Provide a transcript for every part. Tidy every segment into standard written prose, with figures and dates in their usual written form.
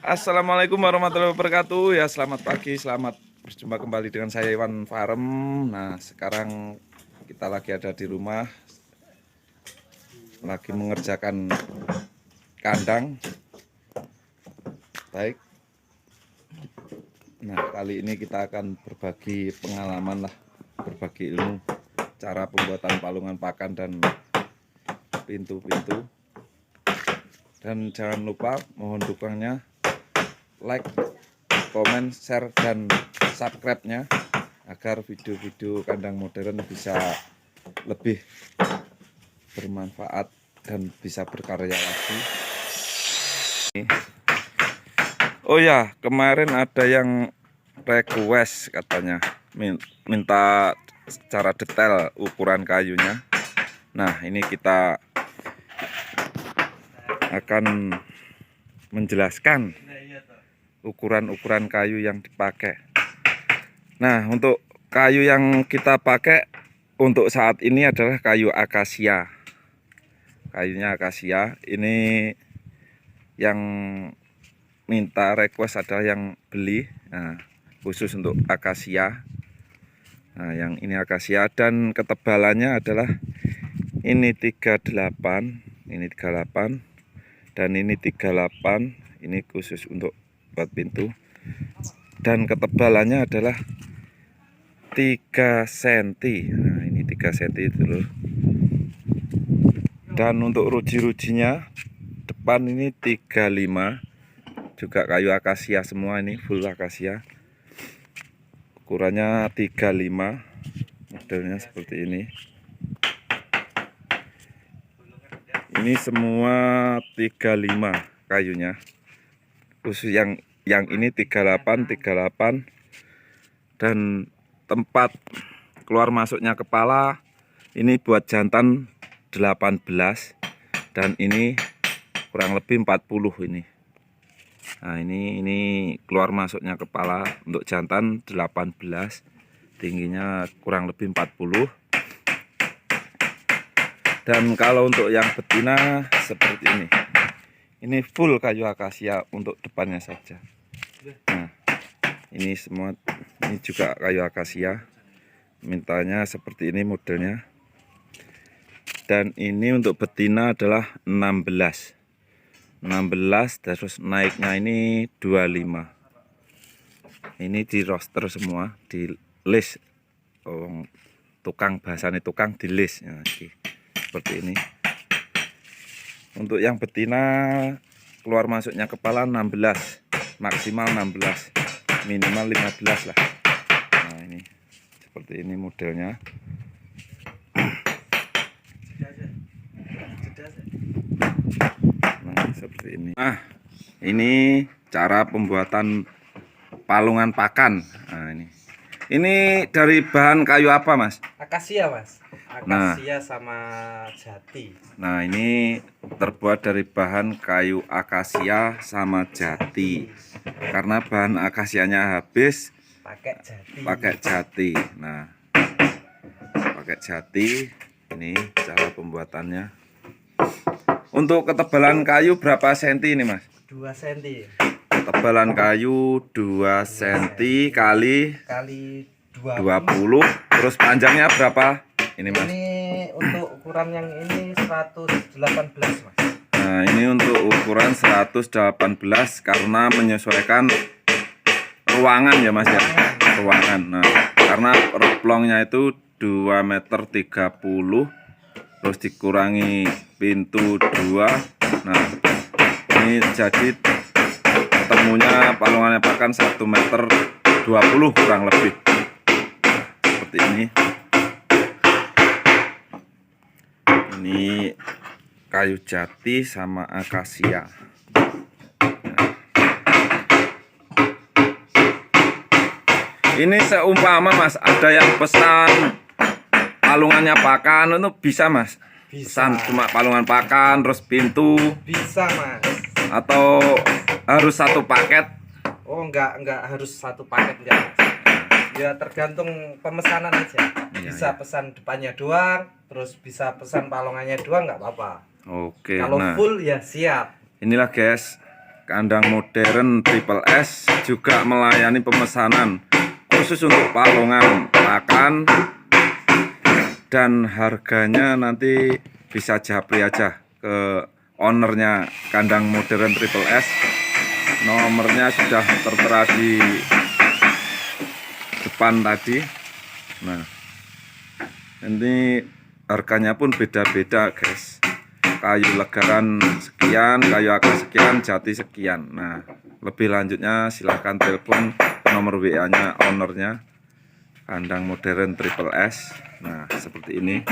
Assalamualaikum warahmatullahi wabarakatuh. Ya, selamat pagi, selamat berjumpa kembali dengan saya Iwan Farem. Nah, sekarang kita lagi ada di rumah, lagi mengerjakan kandang. Baik. Nah, kali ini kita akan berbagi pengalaman lah, berbagi ilmu cara pembuatan palungan pakan dan pintu-pintu. Dan jangan lupa mohon dukungannya, like, komen, share, dan subscribe-nya agar video-video kandang modern bisa lebih bermanfaat dan bisa berkarya lagi. Oh ya, kemarin ada yang request katanya minta secara detail ukuran kayunya. Nah, ini kita akan menjelaskan ukuran-ukuran kayu yang dipakai. Nah, untuk kayu yang kita pakai untuk saat ini adalah kayu akasia. Kayunya akasia. Ini yang minta request adalah yang beli. Nah, khusus untuk akasia. Nah, yang ini akasia dan ketebalannya adalah ini 38, ini 38 dan ini 38. Ini khusus untuk buat pintu. Dan ketebalannya adalah 3 cm. Nah, ini 3 cm itu loh. Dan untuk ruji-rujinya depan ini 35, juga kayu akasia semua, ini full akasia. Ukurannya 35, modelnya seperti ini. Ini semua 35 kayunya. Khusus yang ini 38 dan tempat keluar masuknya kepala ini buat jantan 18 dan ini kurang lebih 40 ini. Nah, ini keluar masuknya kepala untuk jantan 18, tingginya kurang lebih 40. Dan kalau untuk yang betina seperti ini. Ini full kayu akasia untuk depannya saja. Nah, ini semua, ini juga kayu akasia. Mintanya seperti ini modelnya. Dan ini untuk betina adalah 16, terus naiknya ini 25. Ini di roster semua, di list. Tukang, bahasanya tukang di list. Nah, seperti ini. Untuk yang betina keluar masuknya kepala 16, maksimal 16, minimal 15 lah. Nah, ini seperti ini modelnya. Nah, seperti ini. Nah, ini cara pembuatan palungan pakan. Nah, ini dari bahan kayu apa, Mas? Akasia, Mas. Akasia sama jati. Nah, ini terbuat dari bahan kayu akasia sama jati. Karena bahan akasianya habis, pakai jati. Nah, pakai jati. Ini cara pembuatannya. Untuk ketebalan kayu berapa senti ini, Mas? 2 cm. Ketebalan kayu 2 cm kali 20. Terus panjangnya berapa ini, Mas? Ini untuk ukuran yang ini 118, Mas. Nah, ini untuk ukuran 118 karena menyesuaikan ruangan ya, Mas ya. Ruangan. Nah, karena plongnya itu 2,30 m, terus dikurangi pintu 2. Nah, ini jadi ketemunya palungannya pakan 1,20 m kurang lebih. Seperti ini. Ini kayu jati sama akasia. Ini seumpama, Mas, ada yang pesan palungannya pakan, itu bisa, Mas? Bisa. Pesan cuma palungan pakan terus pintu. Bisa, Mas. Atau harus satu paket? Oh, enggak harus satu paket, enggak, Mas. Ya tergantung pemesanan aja. Bisa pesan depannya doang, terus bisa pesan palungannya doang, nggak apa-apa. Oke. Kalau nah, full ya siap. Inilah guys, kandang modern Triple S juga melayani pemesanan khusus untuk palongan pakan, dan harganya nanti bisa japri aja ke ownernya kandang modern Triple S. Nomornya sudah tertera di depan tadi. Nah, ini harganya pun beda-beda guys. Kayu legaran sekian, kayu akar sekian, jati sekian. Nah, lebih lanjutnya silahkan telepon nomor WA-nya ownernya kandang modern Triple S. Nah, seperti ini.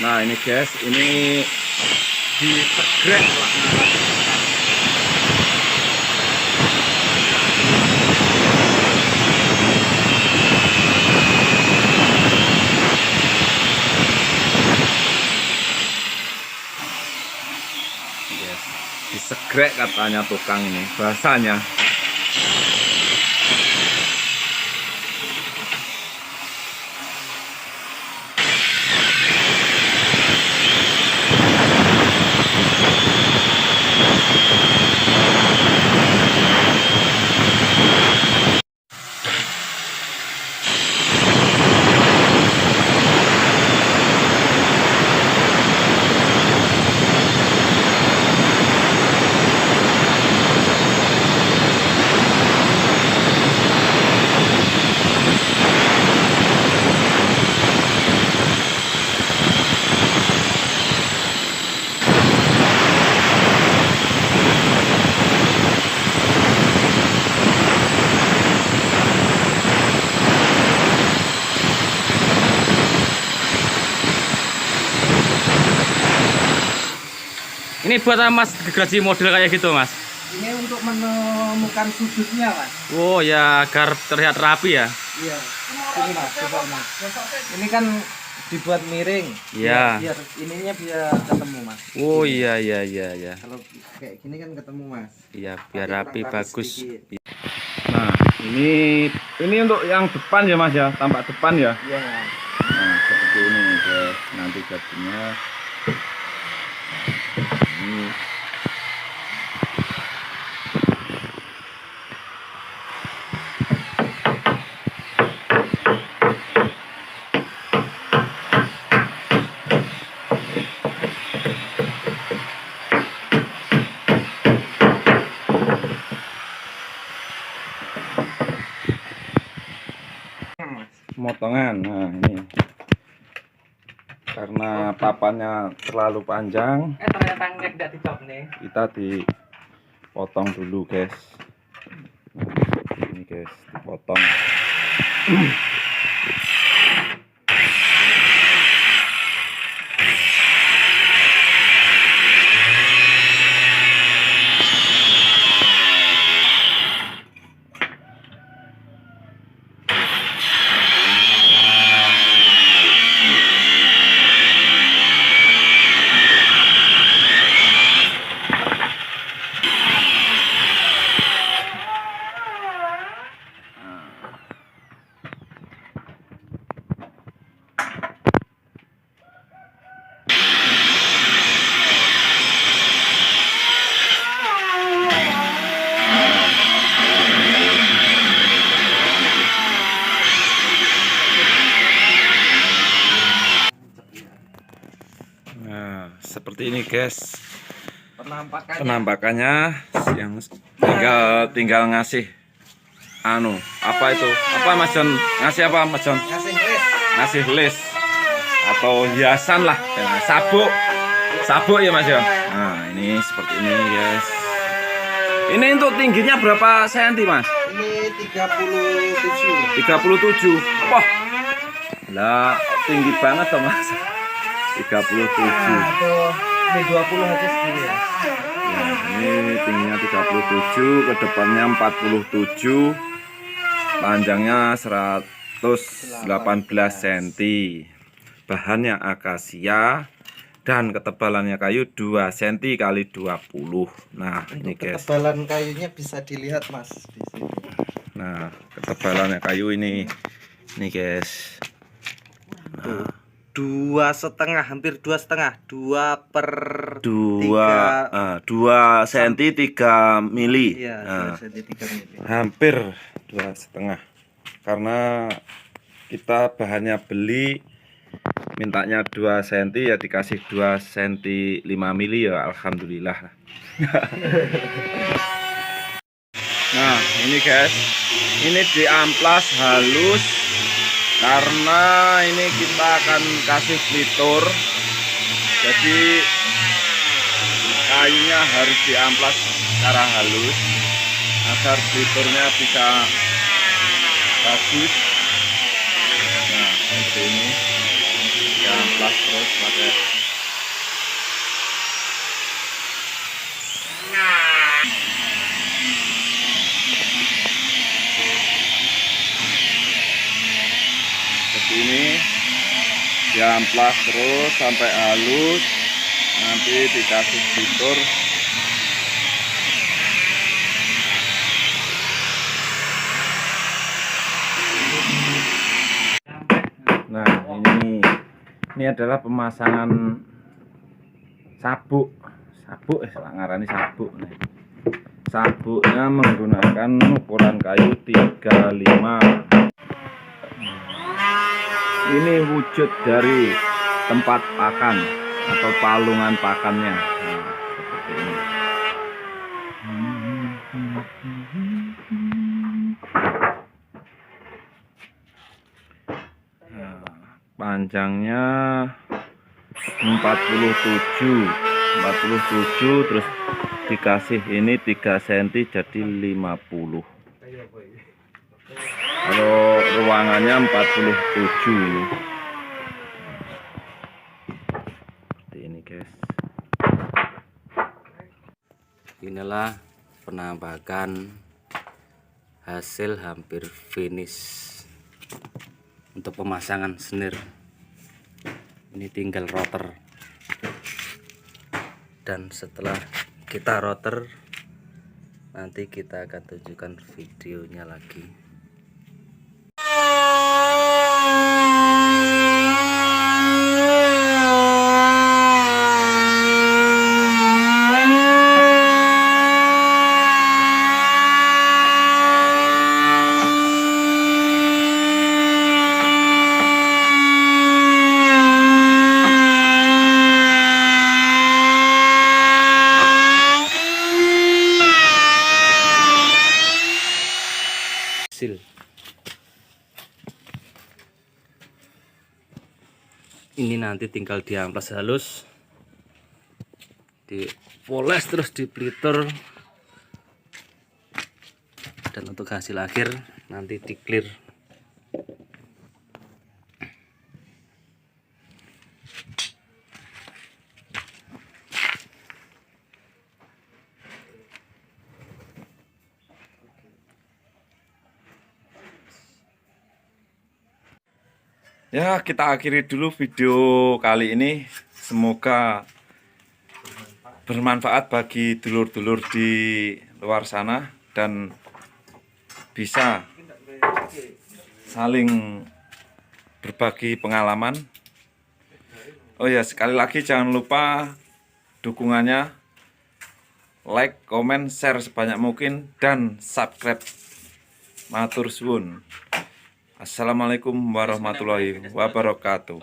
Nah ini guys, ini disegrek yes. Disegrek katanya tukang ini bahasanya. Ini buat apa mas gergaji model kayak gitu mas? Ini untuk menemukan sudutnya mas. Oh ya, agar terlihat rapi ya? Iya. Ini mas, coba mas. Ini kan dibuat miring. Iya. Biar ininya biar ketemu mas. Oh iya iya iya iya. Kalau kayak gini kan ketemu mas. Iya biar Tapi rapi kurang bagus. sedikit. Nah Ini untuk yang depan ya Mas ya, tampak depan ya. Iya. Nah, seperti ini guys. Nanti jadinya ini. Potongan. Nah, ini karena papannya terlalu panjang, Ternyata nggak dicop nih. kita dipotong dulu guys. Nah, ini guys, dipotong. Nah, seperti ini guys penampakannya, yang tinggal ngasih apa itu, apa Mas John, ngasih apa Mas John? Ngasih list atau hiasan lah, sabuk ya Mas John. Nah, ini seperti ini guys. Ini untuk tingginya berapa senti Mas? Ini 37. 37. Wah, lah tinggi banget tuh Mas. 37. Ini 20 aja segini ya. Nah, ini tingginya 37, ke depannya 47, panjangnya 118 cm. Bahannya akasia dan ketebalannya kayu 2 cm kali 20. Nah, ini guys. Ketebalan kayunya bisa dilihat Mas di sini. Nah, ketebalannya kayu ini guys. Nah, 2,5, hampir 2,5, 2/3. 2 cm 3 mili. Iya, 2 cm 3 mili. Hampir 2,5. Karena kita bahannya beli, mintanya 2 cm ya dikasih 2 cm 5 mili ya, alhamdulillah. Nah, ini guys, ini diamplas halus karena ini kita akan kasih flitur, jadi kayunya harus diamplas secara halus agar fliturnya bisa bagus. Nah, seperti ini diamplas terus pakai ini, diamplas terus sampai halus, nanti dikasih flitur. Nah, ini adalah pemasangan sabuk ngarani sabuk. Sabuknya menggunakan ukuran kayu 35. Ini wujud dari tempat pakan atau palungan pakannya. Nah, seperti ini. Nah, panjangnya 47 terus dikasih ini 3 cm jadi 50. Kalau ruangannya 47. Seperti ini guys. Inilah penampakan hasil hampir finish untuk pemasangan senir. Ini tinggal rotor, dan setelah kita rotor nanti kita akan tunjukkan videonya lagi. Ini nanti tinggal diamplas halus, dipoles, terus dipeliter, dan untuk hasil akhir nanti di clear. Ya, kita akhiri dulu video kali ini. Semoga bermanfaat bagi dulur-dulur di luar sana dan bisa saling berbagi pengalaman. Oh ya, sekali lagi jangan lupa dukungannya, like, komen, share sebanyak mungkin, dan subscribe. Matur suwun. Assalamualaikum warahmatullahi wabarakatuh.